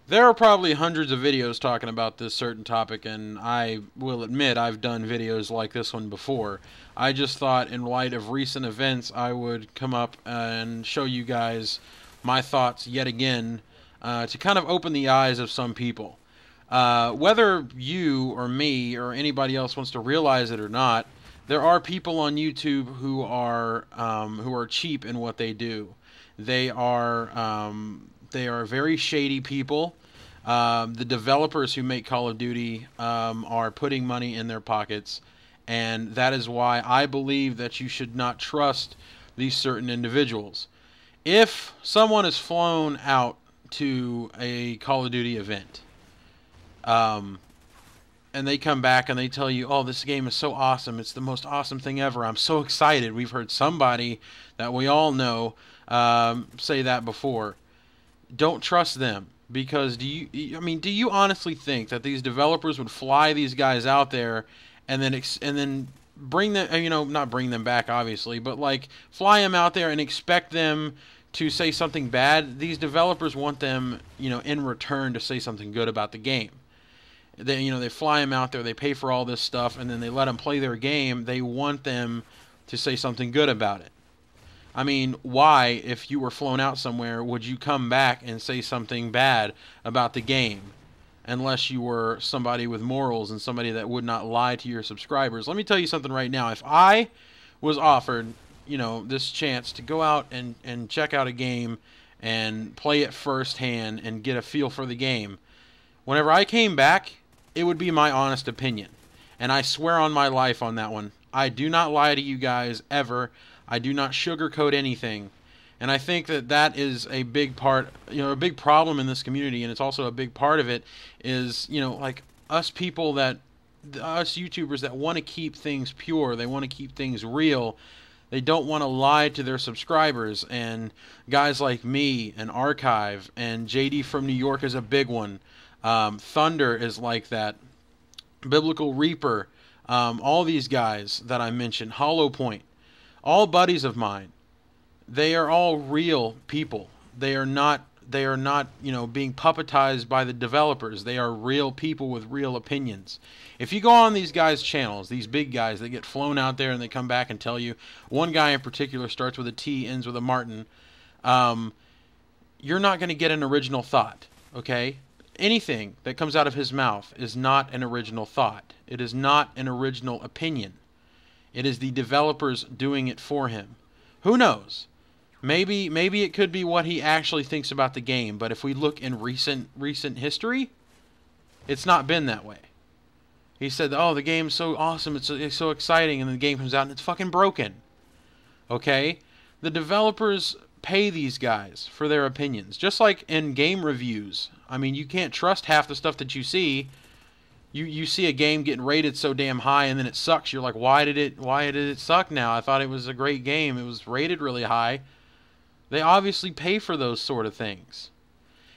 There are probably hundreds of videos talking about this certain topic, and I will admit I've done videos like this one before. I just thought, in light of recent events, I would come up and show you guys my thoughts yet again to kind of open the eyes of some people. Whether you or me or anybody else wants to realize it or not, there are people on YouTube who are cheap in what they do. They are very shady people. The developers who make Call of Duty are putting money in their pockets, and that is why I believe that you should not trust these certain individuals. If someone is flown out to a Call of Duty event, um, and they come back and they tell you, "Oh, this game is so awesome! It's the most awesome thing ever! I'm so excited!" We've heard somebody that we all know say that before. Don't trust them, because do you honestly think that these developers would fly these guys out there and then bring them, not bring them back obviously, but like fly them out there and expect them to say something bad? These developers want them, in return to say something good about the game. They fly them out there, they pay for all this stuff, and then they let them play their game. They want them to say something good about it. I mean, why, if you were flown out somewhere, would you come back and say something bad about the game? Unless you were somebody with morals and somebody that would not lie to your subscribers. Let me tell you something right now. If I was offered, this chance to go out and check out a game and play it firsthand and get a feel for the game, whenever I came back, it would be my honest opinion. And I swear on my life on that one. I do not lie to you guys ever. I do not sugarcoat anything. And I think that that is a big part, a big problem in this community, and it's also a big part of it is, like us YouTubers that want to keep things pure, they want to keep things real. They don't want to lie to their subscribers, and guys like me and Archive and JD from New York is a big one. Thunder is like that. Biblical Reaper, all these guys that I mentioned, Hollow Point, all buddies of mine. They are all real people. They are not being puppetized by the developers. They are real people with real opinions. If you go on these guys' channels, these big guys that get flown out there and they come back and tell you, one guy in particular starts with a T, ends with a Martin, you're not going to get an original thought, okay? Anything that comes out of his mouth is not an original thought. It is not an original opinion. It is the developers doing it for him. Who knows? Maybe it could be what he actually thinks about the game, but if we look in recent history, it's not been that way. He said, "Oh, the game's so awesome, it's so exciting," and then the game comes out and it's fucking broken. Okay? The developers pay these guys for their opinions, just like in game reviews. I mean, you can't trust half the stuff that you see. You see a game getting rated so damn high and then it sucks. You're like, why did it suck now? I thought it was a great game. It was rated really high. They obviously pay for those sort of things.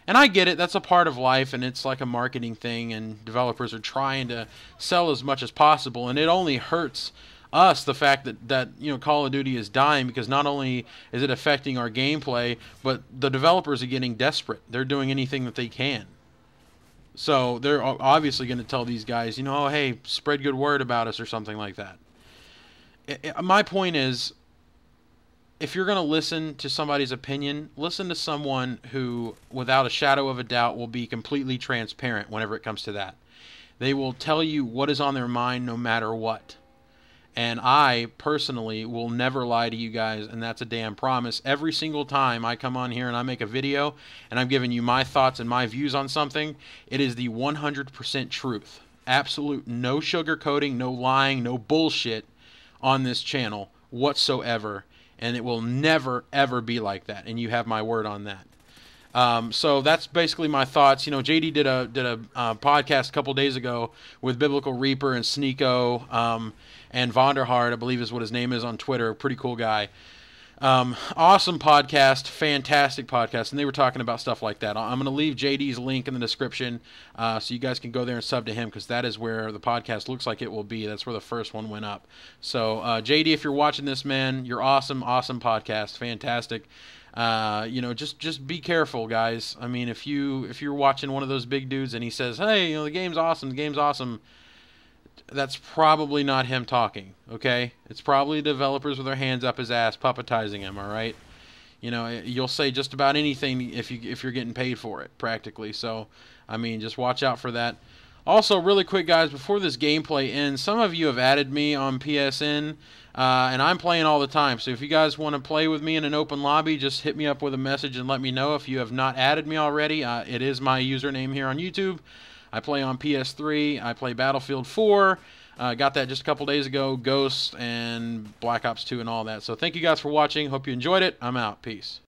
And I get it. That's a part of life, and it's like a marketing thing, and developers are trying to sell as much as possible, and it only hurts us, the fact that Call of Duty is dying, because not only is it affecting our gameplay, but the developers are getting desperate. They're doing anything that they can. So they're obviously going to tell these guys, "Oh, hey, spread good word about us," or something like that. My point is, if you're going to listen to somebody's opinion, listen to someone who, without a shadow of a doubt, will be completely transparent whenever it comes to that. They will tell you what is on their mind no matter what. And I, personally, will never lie to you guys, and that's a damn promise. Every single time I come on here and I make a video, and I'm giving you my thoughts and my views on something, it is the 100% truth. Absolute no sugarcoating, no lying, no bullshit on this channel whatsoever. And it will never, ever be like that. And you have my word on that. So that's basically my thoughts. JD did a podcast a couple days ago with Biblical Reaper and Sneeko, and Vonderhard, I believe is what his name is on Twitter. Pretty cool guy. Awesome podcast, fantastic podcast, and they were talking about stuff like that. I'm going to leave JD's link in the description so you guys can go there and sub to him, because that is where the podcast looks like it will be. That's where the first one went up. So JD, if you're watching this, man, you're awesome, awesome podcast, fantastic. You know, just be careful, guys. I mean, if you're watching one of those big dudes and he says, "Hey, you know, the game's awesome, the game's awesome," that's probably not him talking. Okay, it's probably developers with their hands up his ass, puppetizing him. All right. You know, you'll say just about anything if you're getting paid for it, practically. So, I mean, just watch out for that. Also, really quick, guys, before this gameplay ends, some of you have added me on PSN, and I'm playing all the time. So if you guys want to play with me in an open lobby, just hit me up with a message and let me know. If you have not added me already, it is my username here on YouTube. I play on PS3. I play Battlefield 4. Got that just a couple days ago, Ghost and Black Ops 2 and all that. So thank you guys for watching. Hope you enjoyed it. I'm out. Peace.